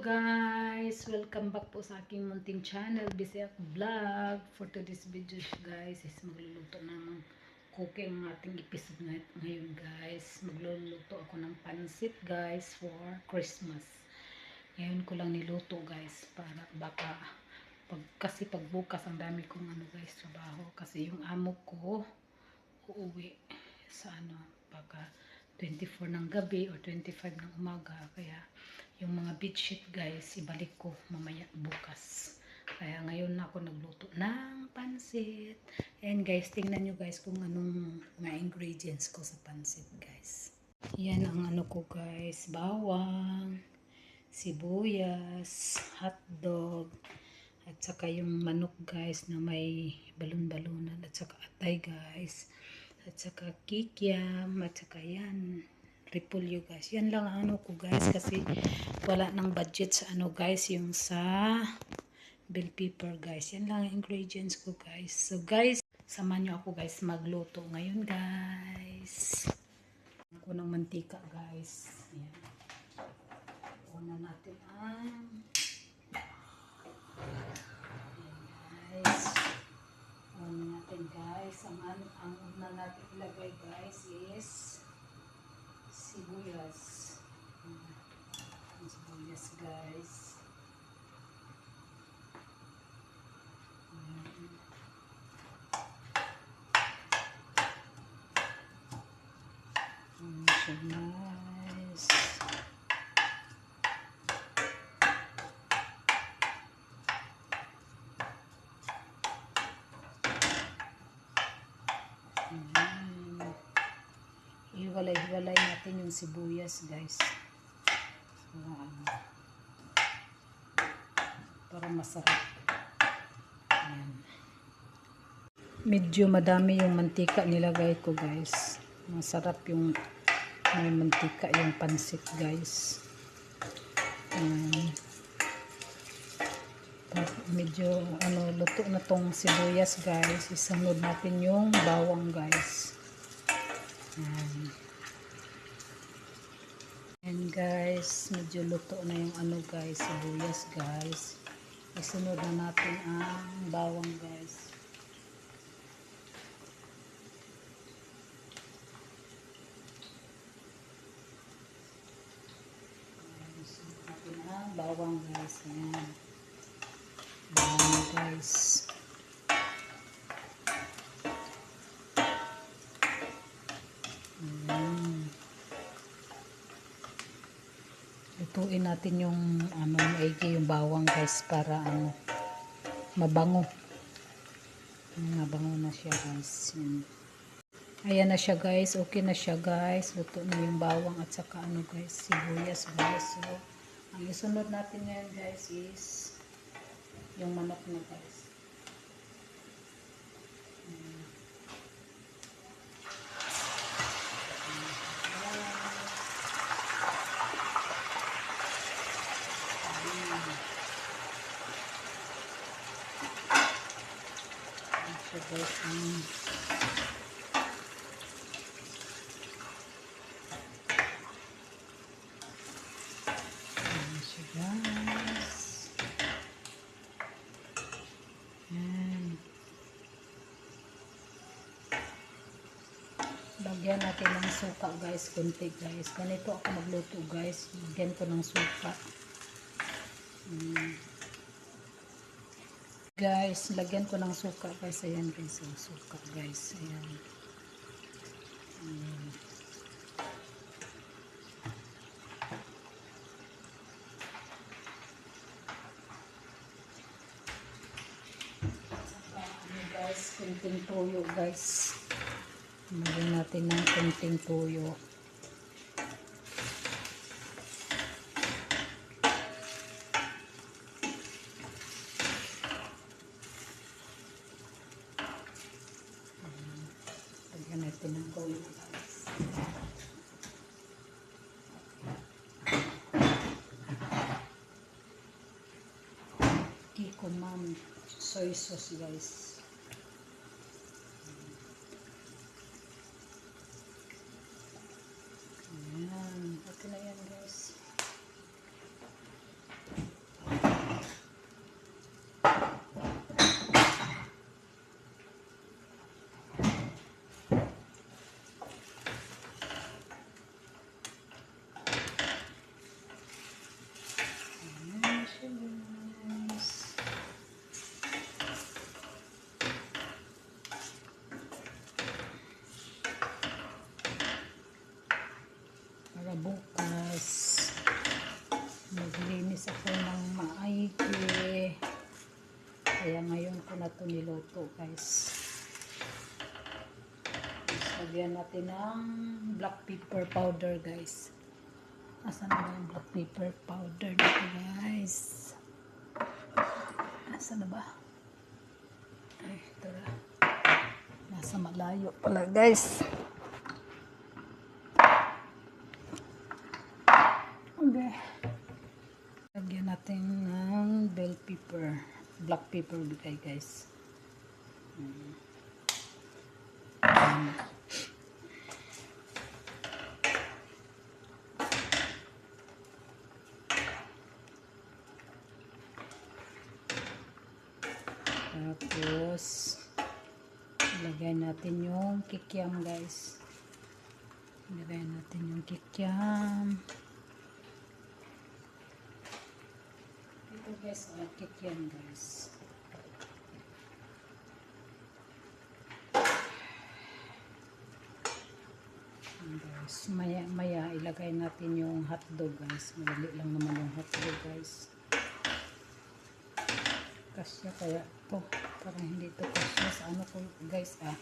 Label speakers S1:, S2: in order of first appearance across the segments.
S1: Guys, welcome back po sa aking munting channel, Biseak Vlog. For today's video guys is magluluto ng cooking ang ating episode ngayon guys. Magluluto ako ng pansit guys for Christmas. Ngayon ko lang niluto guys para baka kasi pagbukas ang dami kong guys trabaho kasi yung amo ko uuwi sa baka 24 ng gabi or 25 ng umaga, kaya yung mga bedsheet guys ibalik ko mamaya bukas. Kaya ngayon na ako nagluto ng pansit. And guys, tingnan nyo guys kung anong mga ingredients ko sa pansit guys. Yan ang ko guys, bawang, sibuyas, hotdog, at saka yung manok guys na may balon-balunan, at saka atay guys, at saka kikiam, at saka yan repolyo guys. Yan lang ang ko guys kasi wala nang budget sa guys, yung sa bell pepper guys. Yan lang ang ingredients ko guys. So guys, samahan nyo ako guys magluto ngayon guys. Ako ng mantika guys. Ayan. Una natin ang guys. Una natin guys. Ang una natin ilagay guys is sibuyas. Ang sibuyas guys. So nice. Hiwalay-hiwalay natin yung sibuyas guys. So, para masarap. Ayan. Medyo madami yung mantika nilagay ko guys. Masarap yung may mantika yung pansit guys. Medyo luto na tong sibuyas guys. Isunod natin yung bawang guys. And guys, medyo luto na yung guys, sibuyas guys. Isunod na natin ang bawang guys. Isunod natin ang bawang guys. Ayan. Bawang guys. Lutuin natin yung maigi yung bawang guys para mabango. Mabango na siya guys. Ayan na siya guys. Okay na siya guys. Luto na yung bawang at saka guys, sibuyas guys. So, ang isunod natin ngayon guys is yung manok na guys. So guys, lagyan natin ng suka guys, konti guys. Ganito ako magluto guys. Lagyan ko ng suka. Guys, lagyan ko ng suka guys. Ayan guys, ang suka guys. Ayan. Guys, kunting toyo guys. Lagyan natin ng kunting toyo. Lagyan natin ng toyo guys. Kikkoman soy sauce guys. Ayan. Okay na yan guys. Kaya ngayon ko na ito niluto guys. Lagyan natin ng black pepper powder guys. Asan na yung black pepper powder dito guys? Asan na ba? Ay, ito na. Nasa malayo pala guys. Okay. Lagyan natin ng bell pepper. Black pepper guys. Tapos ilagay natin yung kikiam guys. Ilagay natin yung kikiam. Ito guys, kikiam guys. Guys, maya ilagay natin yung hotdog guys. Madali lang naman yung hotdog guys. Kasya kaya ito. Parang hindi ito kasya sa ano ko guys sa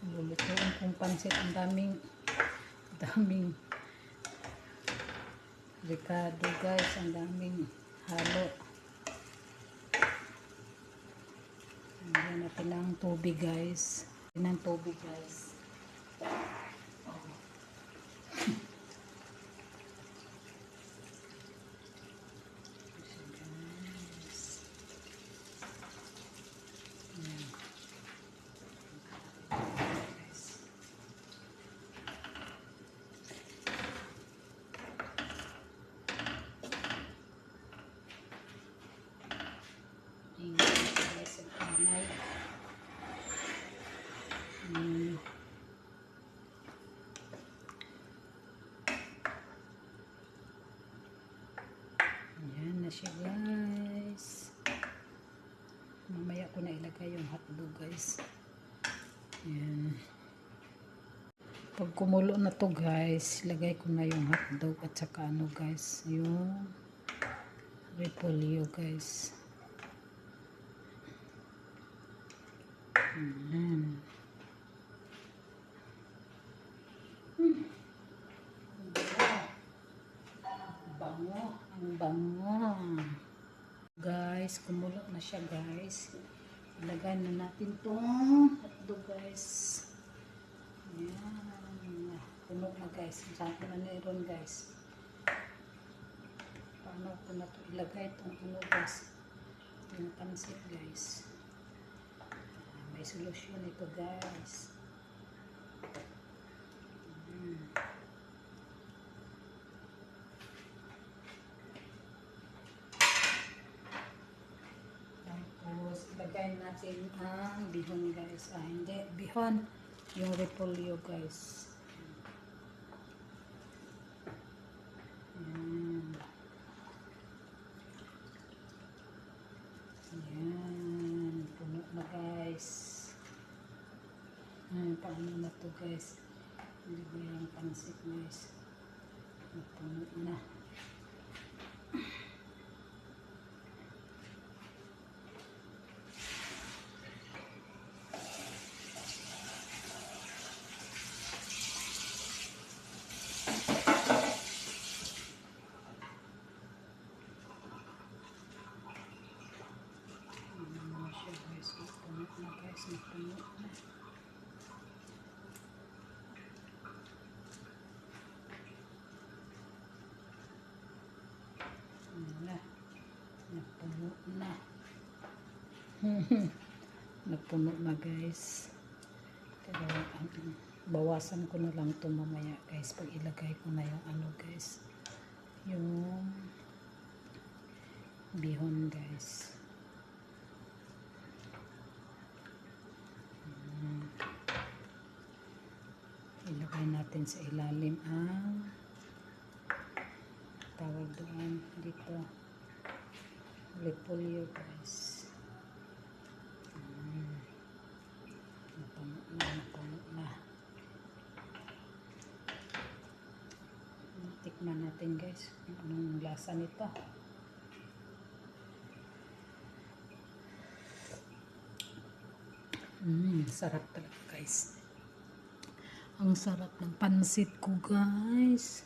S1: lulutuin kong pansit. Ang daming ricado guys. Ang daming halo. Lagyan natin ng tubig guys. Ng tubig guys. Ayan na siya guys. Mamaya ko na ilagay yung hotdog guys. Ayan. Pag kumulo na to guys, ilagay ko na yung hotdog at saka ano guys, yung repolyo guys. Ayan. Bango. Ang bango. Guys, kumulo na siya guys. Ilagay na natin itong hotdog guys. Ayan. Puno na guys. Saan ko na meron guys. Paano ko na ito ilagay itong ano guys. Yung pansit guys. May solusyon ito guys. Tapos ilagay natin ang bihon guys. Hindi bihon, yung repolyo guys. Ayan. Ayan, puno na guys. Paano na to guys. Ilagay ang pansit guys. Puno na. Puno na. Napuno na. Napuno na guys. Pero bawasan ko na lang ito mamaya guys. Pag ilagay ko na yung ano guys. Yung bihon guys. Ilagay natin sa ilalim ang tawag doon dito repolyo guys. Napuno na. Tikman natin guys kung anong lasa. lasa nito. Sarap talaga guys. Ang sarap ng pansit ko guys.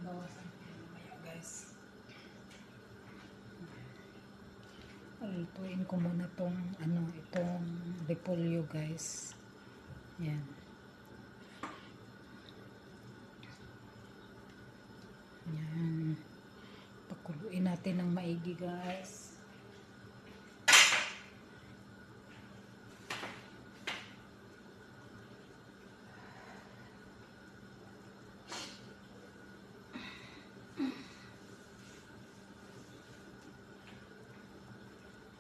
S1: Bawasan ko mamaya guys. Lutuin ko muna itong repolyo guys. Yan. Yan. Pakuluin natin ng maigi guys.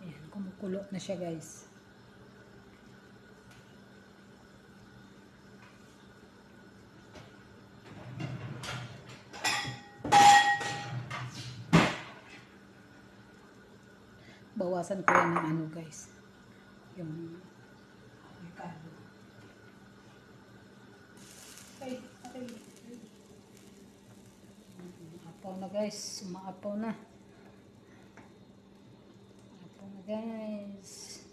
S1: Yan, kumukulo na siya guys. Bawasan ko yan ng ano guys, yung avocado. Apaw na guys, umaapaw na. Apaw na guys.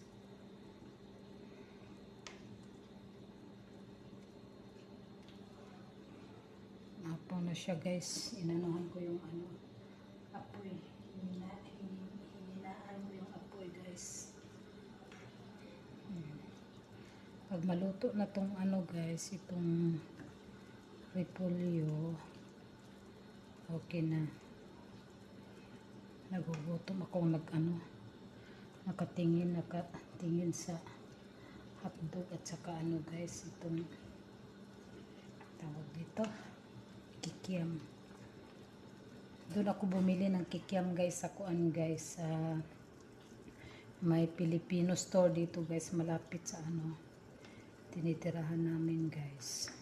S1: Apaw na siya guys. Inanuhan ko yung apoy. Hininaan ko yung apoy guys. Pag maluto na tong guys, itong repolyo, okay na. Nagugutom akong nakatingin sa hotdog at saka guys, itong tawag dito, kikiam. Doon ako bumili ng kikiam guys sa guys, may Filipino store dito guys, malapit sa tinitirahan namin guys.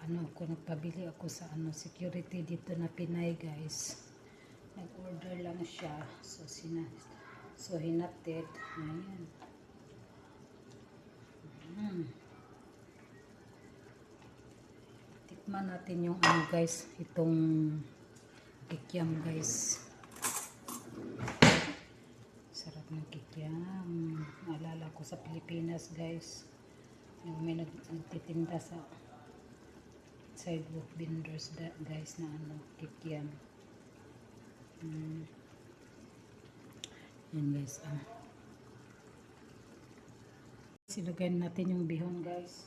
S1: Nagpabili ako sa security dito na Pinay guys. Nag-order lang siya, so hinatid. Ayan. Tikman natin yung guys, itong kikiam guys. Sarap ng kikiam. Naalala ko sa Pilipinas guys, yung may nagtitinda sa sidewalk vendors guys na kikiam. Yan guys. Silagayin natin yung bihon guys.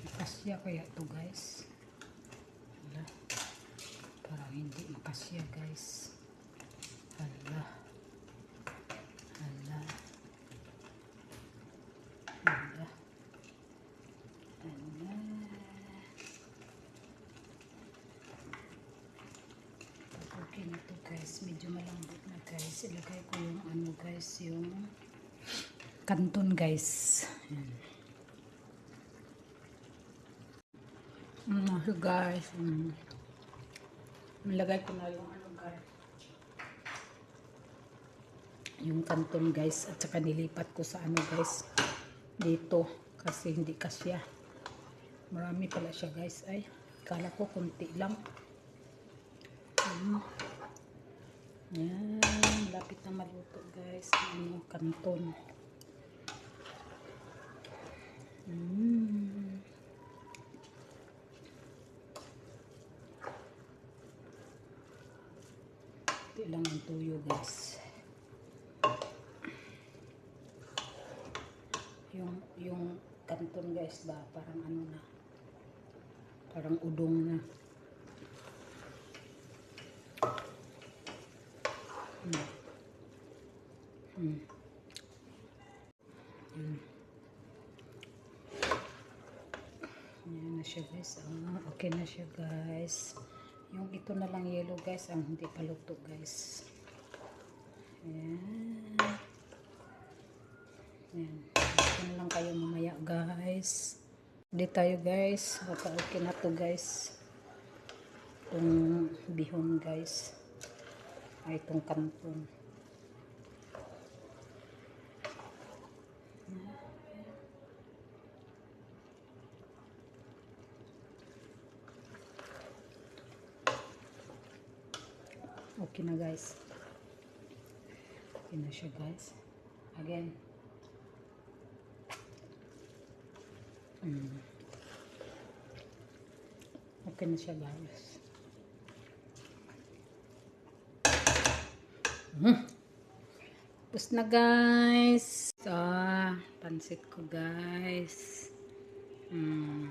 S1: Makasya kaya to guys? Hala, parang hindi makasya guys. Hala, hala, hala, hala. Okay na to guys, medyo malambot na guys. Ilagay ko yung guys, yung kanton guys. Yan. So guys, nilagay ko na yung guys, yung kanton guys, at saka nilipat ko sa guys dito kasi hindi kasya. Marami pala siya guys. Ay, kala ko kunti lang. Yan, lapit na maluto guys yung kanton. Lang ang tuyo guys. kanton guys ba, parang ano na. Parang udong na. Ayan na siya guys. Okay na siya guys. Yung ito na lang yellow guys, ang hindi pa luto guys. Ayan. Ayan. Ito na lang kayo mamaya guys. Hindi tayo guys. Baka okay na to guys. Itong bihon guys. Ay itong kanton. Okay na guys. Okay na siya guys. Again. Okay na siya guys. Tapos na guys. So, pansit ko guys. Ayan.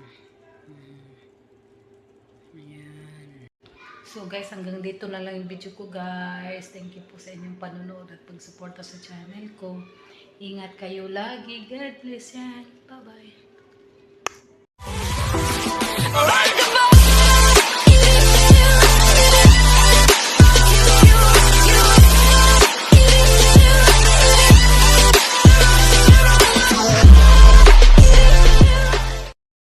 S1: So guys, hanggang dito na lang yung video ko guys. Thank you po sa inyong panonood at pagsuporta sa channel ko. Ingat kayo lagi. God bless yan. Bye-bye.